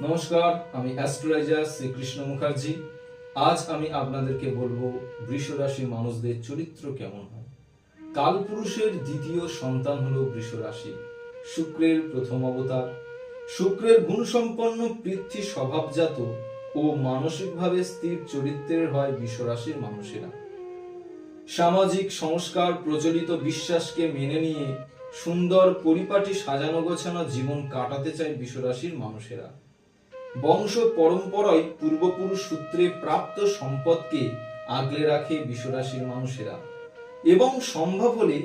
নমস্কার, আমি অ্যাস্ট্রোলজার শ্রীকৃষ্ণ মুখার্জি। আজ আমি আপনাদেরকে বলবো বৃষ রাশি মানুষদের চরিত্র কেমন হয়। কালপুরুষের দ্বিতীয় সন্তান হলো বৃষ রাশি, শুক্রের প্রথম অবতার। শুক্রের গুণসম্পন্ন পৃথ্বী স্বভাবজাত ও মানসিকভাবে স্থির চরিত্রের হয় বৃষ রাশির মানুষেরা। সামাজিক সংস্কার প্রচলিত বিশ্বাসকে মেনে নিয়ে সুন্দর পরিপাটি সাজানো গোছানো জীবন কাটাতে চায় বৃষ রাশির মানুষেরা। বংশ পরম্পরায় পূর্বপুরুষ সূত্রে প্রাপ্ত সম্পদকে আগলে রাখে বৃষ রাশির মানুষেরা এবং সম্ভব হলে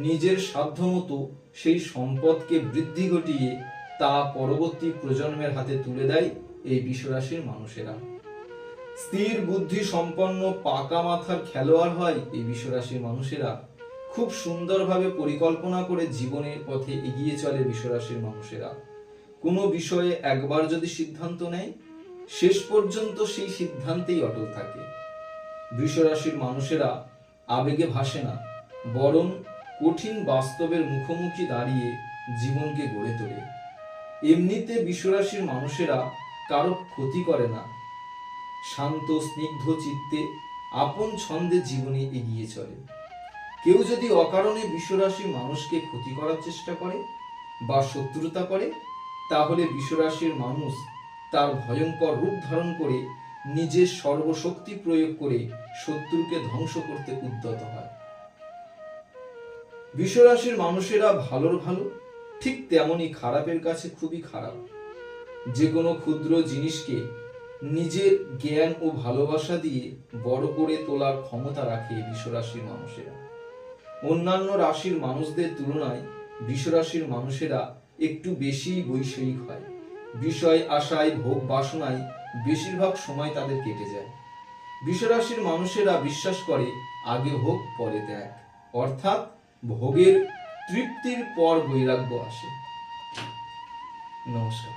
নিজের সাধ্যমতো সেই সম্পদকে বৃদ্ধি ঘটিয়ে তা পরবর্তী প্রজন্মের হাতে তুলে দেয় এই বৃষ রাশির মানুষেরা। স্থির বুদ্ধি সম্পন্ন পাকা মাথার খেলোয়াড় হয় এই বৃষ রাশির মানুষেরা। খুব সুন্দরভাবে পরিকল্পনা করে জীবনের পথে এগিয়ে চলে বৃষ রাশির মানুষেরা। কোনো বিষয়ে একবার যদি সিদ্ধান্ত নেয়, শেষ পর্যন্ত সেই সিদ্ধান্তেই অটল থাকে। বৃষ রাশির মানুষেরা আবেগে ভাসে না, বরং কঠিন বাস্তবের মুখোমুখি দাঁড়িয়ে জীবনকে গড়ে তোলে। এমনিতে বৃষ রাশির মানুষেরা কারো ক্ষতি করে না, শান্ত স্নিগ্ধ চিত্তে আপন ছন্দে জীবনে এগিয়ে চলে। কেউ যদি অকারণে বৃষ রাশির মানুষকে ক্ষতি করার চেষ্টা করে বা শত্রুতা করে, তাহলে বৃষ রাশির মানুষ তার ভয়ঙ্কর রূপ ধারণ করে নিজের সর্বশক্তি প্রয়োগ করে শত্রুকে ধ্বংস করতে উদ্যত হয়। বৃষ রাশির মানুষেরা ভালোর ভালো, ঠিক তেমনি খারাপের কাছে খুবই খারাপ। যে কোনো ক্ষুদ্র জিনিসকে নিজের জ্ঞান ও ভালোবাসা দিয়ে বড় করে তোলার ক্ষমতা রাখে বৃষ রাশির মানুষেরা। অন্যান্য রাশির মানুষদের তুলনায় বৃষ রাশির মানুষেরা একটু বেশি বৈষয়িক হয়। বিষয় আশায় ভোগ বাসনায় বেশিরভাগ সময় তাদের কেটে যায়। বৃষ রাশির মানুষেরা বিশ্বাস করে আগে ভোগ পরে ত্যাগ, অর্থাৎ ভোগের তৃপ্তির পর বৈরাগ্য আসে। নমস্কার।